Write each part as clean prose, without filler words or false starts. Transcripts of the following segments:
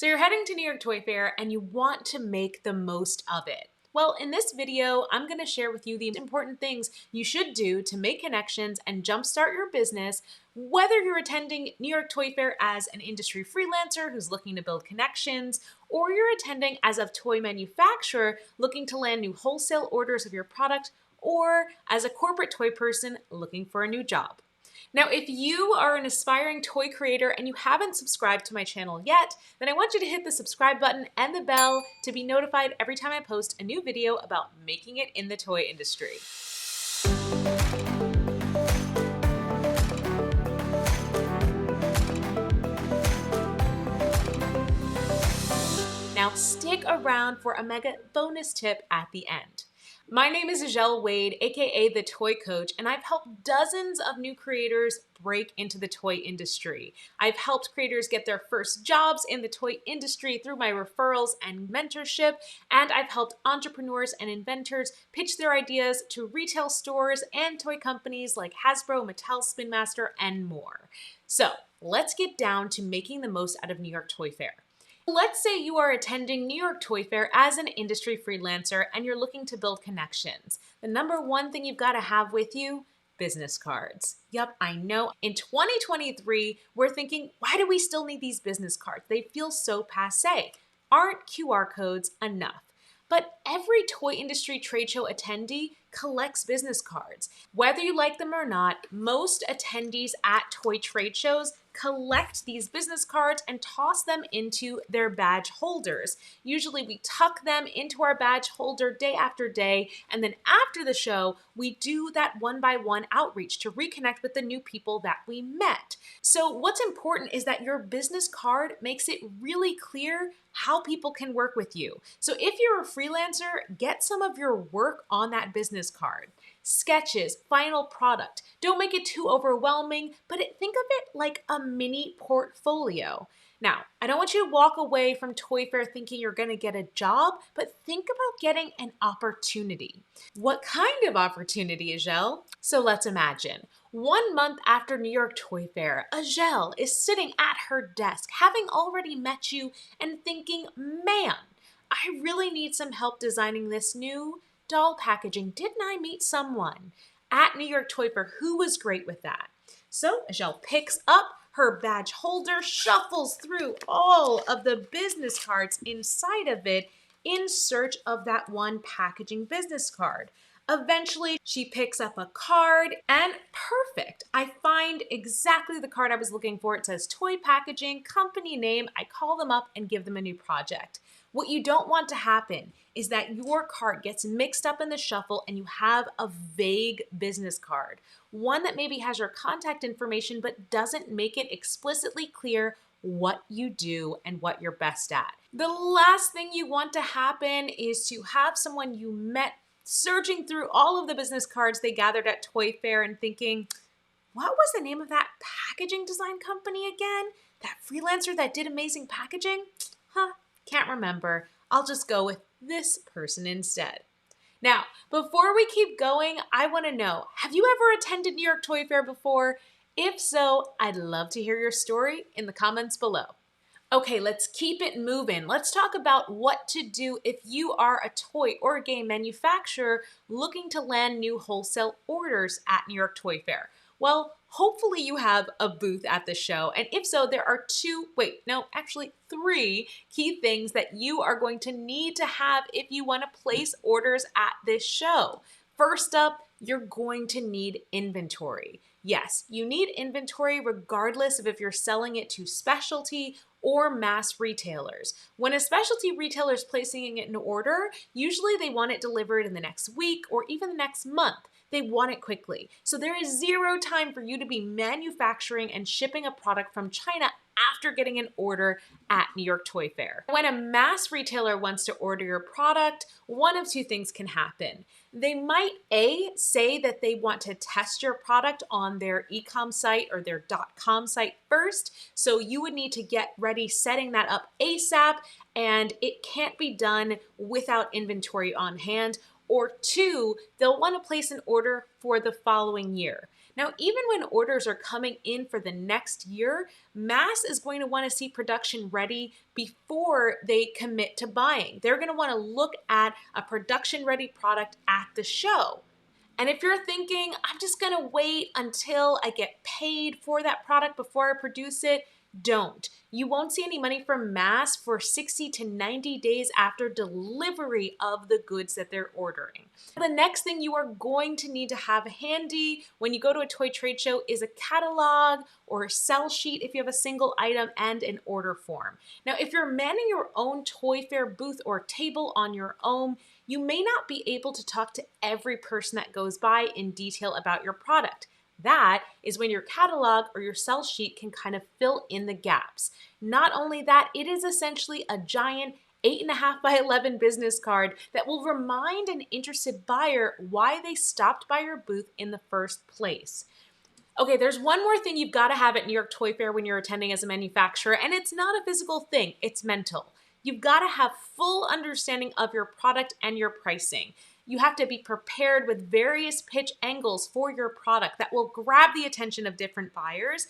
So you're heading to New York Toy Fair and you want to make the most of it. Well, in this video, I'm going to share with you the important things you should do to make connections and jumpstart your business, whether you're attending New York Toy Fair as an industry freelancer who's looking to build connections, or you're attending as a toy manufacturer looking to land new wholesale orders of your product, or as a corporate toy person looking for a new job. Now, if you are an aspiring toy creator and you haven't subscribed to my channel yet, then I want you to hit the subscribe button and the bell to be notified every time I post a new video about making it in the toy industry. Now, stick around for a mega bonus tip at the end. My name is Azhelle Wade, aka The Toy Coach, and I've helped dozens of new creators break into the toy industry. I've helped creators get their first jobs in the toy industry through my referrals and mentorship, and I've helped entrepreneurs and inventors pitch their ideas to retail stores and toy companies like Hasbro, Mattel, Spin Master, and more. So let's get down to making the most out of New York Toy Fair. Let's say you are attending New York Toy Fair as an industry freelancer and you're looking to build connections. The number one thing you've got to have with you, business cards. Yep, I know. In 2023, we're thinking, why do we still need these business cards? They feel so passé. Aren't QR codes enough? But every toy industry trade show attendee collects business cards. Whether you like them or not, most attendees at toy trade shows collect these business cards and toss them into their badge holders. Usually we tuck them into our badge holder day after day, and then after the show, we do that one-by-one outreach to reconnect with the new people that we met. So what's important is that your business card makes it really clear how people can work with you. So if you're a freelancer, get some of your work on that business card. Sketches, final product. Don't make it too overwhelming, but think of it like a mini portfolio. Now, I don't want you to walk away from Toy Fair thinking you're going to get a job, but think about getting an opportunity. What kind of opportunity, Azhelle? So let's imagine. 1 month after New York Toy Fair, Azhelle is sitting at her desk, having already met you and thinking, man, I really need some help designing this new doll packaging. Didn't I meet someone at New York Toy Fair who was great with that? So Azhelle picks up her badge holder, shuffles through all of the business cards inside of it in search of that one packaging business card. Eventually, she picks up a card and perfect. I find exactly the card I was looking for. It says toy packaging, company name. I call them up and give them a new project. What you don't want to happen is that your card gets mixed up in the shuffle and you have a vague business card. One that maybe has your contact information but doesn't make it explicitly clear what you do and what you're best at. The last thing you want to happen is to have someone you met searching through all of the business cards they gathered at Toy Fair and thinking, what was the name of that packaging design company again? That freelancer that did amazing packaging? Can't remember. I'll just go with this person instead. Now, before we keep going, I want to know, have you ever attended New York Toy Fair before? If so, I'd love to hear your story in the comments below. Okay, let's keep it moving. Let's talk about what to do if you are a toy or a game manufacturer looking to land new wholesale orders at New York Toy Fair. Well, hopefully you have a booth at the show, and if so, there are three key things that you are going to need to have if you want to place orders at this show. First up, you're going to need inventory. Yes, you need inventory regardless of if you're selling it to specialty or mass retailers. When a specialty retailer is placing an order, usually they want it delivered in the next week or even the next month. They want it quickly. So there is zero time for you to be manufacturing and shipping a product from China after getting an order at New York Toy Fair. When a mass retailer wants to order your product, one of two things can happen. They might say that they want to test your product on their e-com site or their .com site first, so you would need to get ready setting that up ASAP, and it can't be done without inventory on hand. Or two, they'll want to place an order for the following year. Now, even when orders are coming in for the next year, mass is going to want to see production ready before they commit to buying. They're going to want to look at a production ready product at the show. And if you're thinking, I'm just gonna wait until I get paid for that product before I produce it, don't. You won't see any money from mass for 60 to 90 days after delivery of the goods that they're ordering. The next thing you are going to need to have handy when you go to a toy trade show is a catalog or a sell sheet if you have a single item and an order form. Now, if you're manning your own toy fair booth or table on your own, you may not be able to talk to every person that goes by in detail about your product. That is when your catalog or your sell sheet can kind of fill in the gaps. Not only that, it is essentially a giant 8.5 by 11 business card that will remind an interested buyer why they stopped by your booth in the first place. Okay, there's one more thing you've got to have at New York Toy Fair when you're attending as a manufacturer, and it's not a physical thing, it's mental. You've got to have full understanding of your product and your pricing. You have to be prepared with various pitch angles for your product that will grab the attention of different buyers.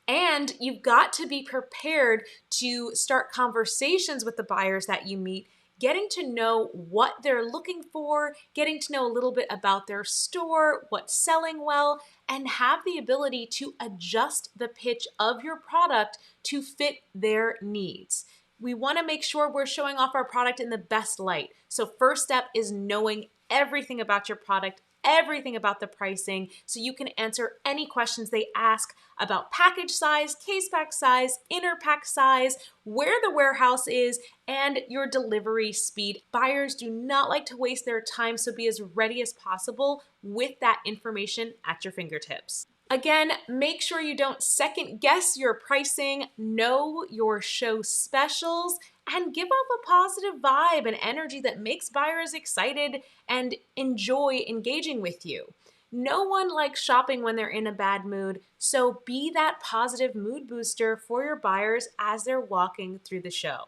And you've got to be prepared to start conversations with the buyers that you meet, getting to know what they're looking for, getting to know a little bit about their store, what's selling well, and have the ability to adjust the pitch of your product to fit their needs. We want to make sure we're showing off our product in the best light. So first step is knowing everything about your product, everything about the pricing, so you can answer any questions they ask about package size, case pack size, inner pack size, where the warehouse is, and your delivery speed. Buyers do not like to waste their time, so be as ready as possible with that information at your fingertips. Again, make sure you don't second guess your pricing, know your show specials, and give off a positive vibe and energy that makes buyers excited and enjoy engaging with you. No one likes shopping when they're in a bad mood, so be that positive mood booster for your buyers as they're walking through the show.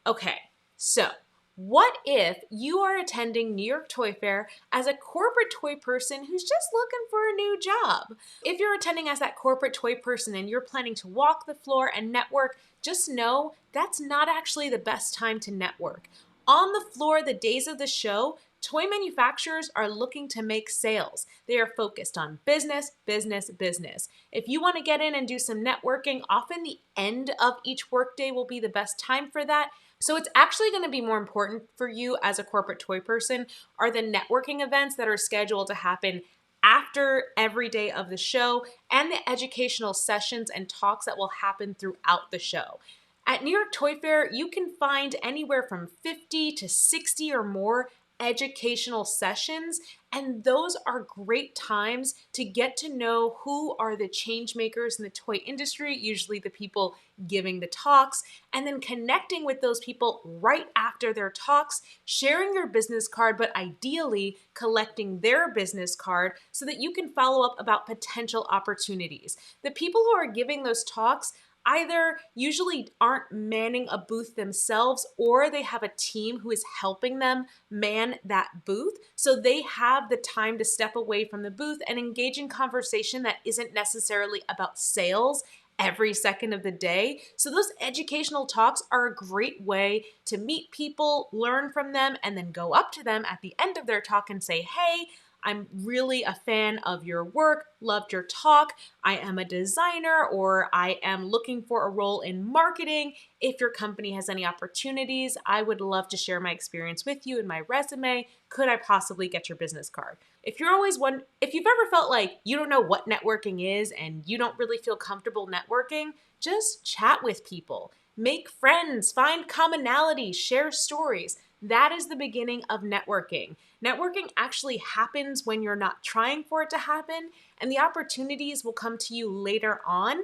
Okay, so what if you are attending New York Toy Fair as a corporate toy person who's just looking for a new job? If you're attending as that corporate toy person and you're planning to walk the floor and network, just know that's not actually the best time to network. On the floor, the days of the show, toy manufacturers are looking to make sales. They are focused on business, business, business. If you want to get in and do some networking, often the end of each workday will be the best time for that. So it's actually going to be more important for you as a corporate toy person are the networking events that are scheduled to happen after every day of the show and the educational sessions and talks that will happen throughout the show. At New York Toy Fair, you can find anywhere from 50 to 60 or more educational sessions, and those are great times to get to know who are the change makers in the toy industry, usually the people giving the talks, and then connecting with those people right after their talks, sharing your business card, but ideally collecting their business card so that you can follow up about potential opportunities. The people who are giving those talks either usually aren't manning a booth themselves or they have a team who is helping them man that booth. So they have the time to step away from the booth and engage in conversation that isn't necessarily about sales every second of the day. So those educational talks are a great way to meet people, learn from them, and then go up to them at the end of their talk and say, hey, I'm really a fan of your work, loved your talk. I am a designer or I am looking for a role in marketing. If your company has any opportunities, I would love to share my experience with you in my resume. Could I possibly get your business card? If you've ever felt like you don't know what networking is and you don't really feel comfortable networking, just chat with people. Make friends, find commonalities, share stories. That is the beginning of networking. Networking actually happens when you're not trying for it to happen, and the opportunities will come to you later on.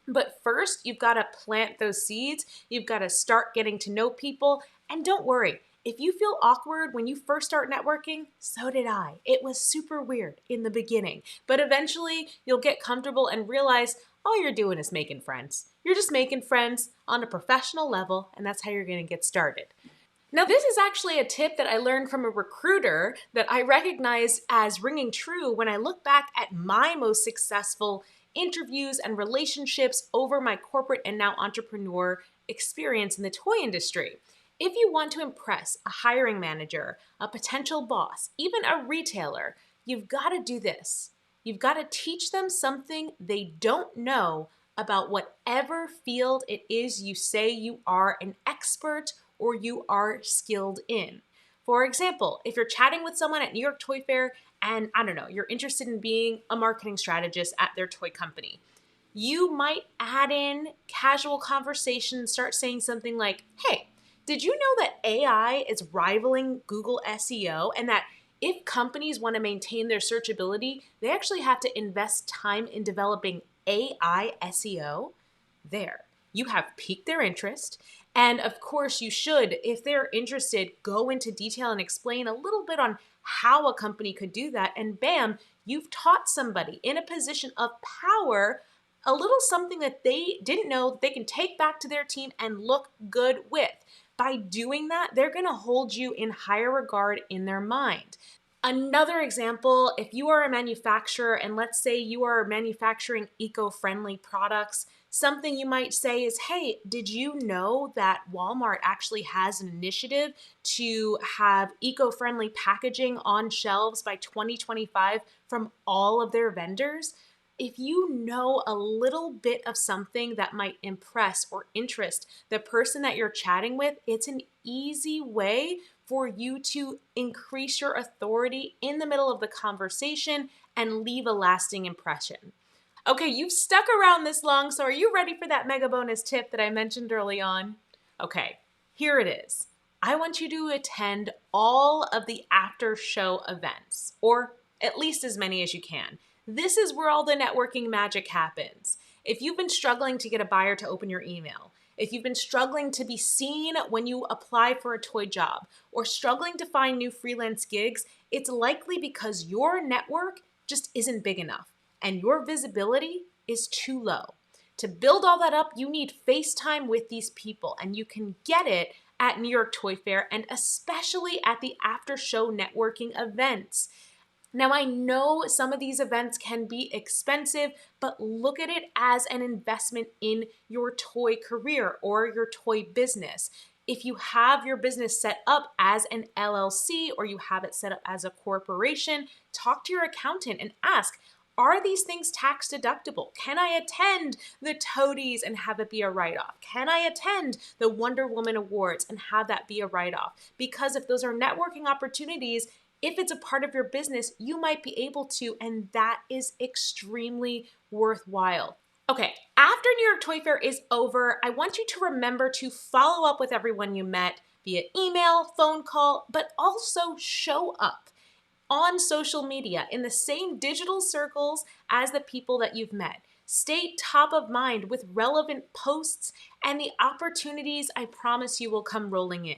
But first, you've got to plant those seeds. You've got to start getting to know people. And don't worry, if you feel awkward when you first start networking, so did I. It was super weird in the beginning. But eventually, you'll get comfortable and realize all you're doing is making friends. You're just making friends on a professional level, and that's how you're going to get started. Now, this is actually a tip that I learned from a recruiter that I recognize as ringing true when I look back at my most successful interviews and relationships over my corporate and now entrepreneur experience in the toy industry. If you want to impress a hiring manager, a potential boss, even a retailer, you've got to do this. You've got to teach them something they don't know about whatever field it is you say you are an expert or you are skilled in. For example, if you're chatting with someone at New York Toy Fair and I don't know, you're interested in being a marketing strategist at their toy company, you might add in casual conversation and start saying something like, hey, did you know that AI is rivaling Google SEO and that if companies want to maintain their searchability, they actually have to invest time in developing AI SEO? There, you have piqued their interest. And of course, you should, if they're interested, go into detail and explain a little bit on how a company could do that. And bam, you've taught somebody in a position of power a little something that they didn't know that they can take back to their team and look good with. By doing that, they're going to hold you in higher regard in their mind. Another example, if you are a manufacturer and let's say you are manufacturing eco-friendly products, something you might say is, hey, did you know that Walmart actually has an initiative to have eco-friendly packaging on shelves by 2025 from all of their vendors? If you know a little bit of something that might impress or interest the person that you're chatting with, it's an easy way for you to increase your authority in the middle of the conversation and leave a lasting impression. Okay, you've stuck around this long, so are you ready for that mega bonus tip that I mentioned early on? Okay, here it is. I want you to attend all of the after show events, or at least as many as you can. This is where all the networking magic happens. If you've been struggling to get a buyer to open your email, if you've been struggling to be seen when you apply for a toy job, or struggling to find new freelance gigs, it's likely because your network just isn't big enough and your visibility is too low. To build all that up, you need FaceTime with these people, and you can get it at New York Toy Fair and especially at the after show networking events. Now, I know some of these events can be expensive, but look at it as an investment in your toy career or your toy business. If you have your business set up as an LLC or you have it set up as a corporation, talk to your accountant and ask, are these things tax deductible? Can I attend the Toadies and have it be a write-off? Can I attend the Wonder Woman Awards and have that be a write-off? Because if those are networking opportunities, if it's a part of your business, you might be able to, and that is extremely worthwhile. Okay, after New York Toy Fair is over, I want you to remember to follow up with everyone you met via email, phone call, but also show up on social media in the same digital circles as the people that you've met. Stay top of mind with relevant posts and the opportunities I promise you will come rolling in.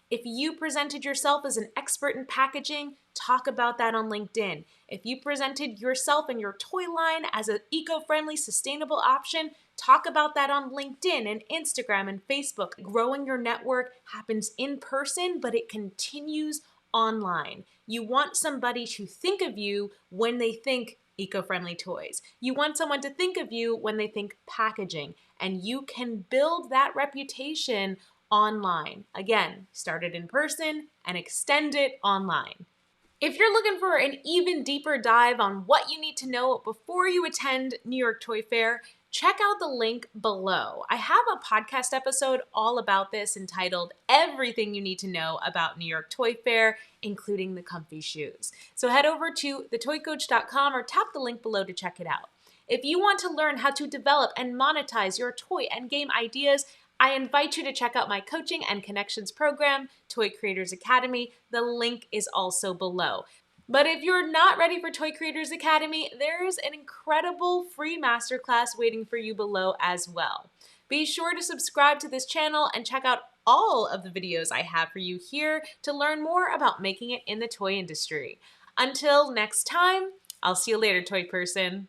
If you presented yourself as an expert in packaging, talk about that on LinkedIn. If you presented yourself and your toy line as an eco-friendly, sustainable option, talk about that on LinkedIn and Instagram and Facebook. Growing your network happens in person, but it continues online. You want somebody to think of you when they think eco-friendly toys. You want someone to think of you when they think packaging, and you can build that reputation online. Again, start it in person and extend it online. If you're looking for an even deeper dive on what you need to know before you attend New York Toy Fair, check out the link below. I have a podcast episode all about this entitled Everything You Need to Know About New York Toy Fair, including the comfy shoes. So head over to thetoycoach.com or tap the link below to check it out. If you want to learn how to develop and monetize your toy and game ideas, I invite you to check out my coaching and connections program, Toy Creators Academy. The link is also below. But if you're not ready for Toy Creators Academy, there's an incredible free masterclass waiting for you below as well. Be sure to subscribe to this channel and check out all of the videos I have for you here to learn more about making it in the toy industry. Until next time, I'll see you later, toy person.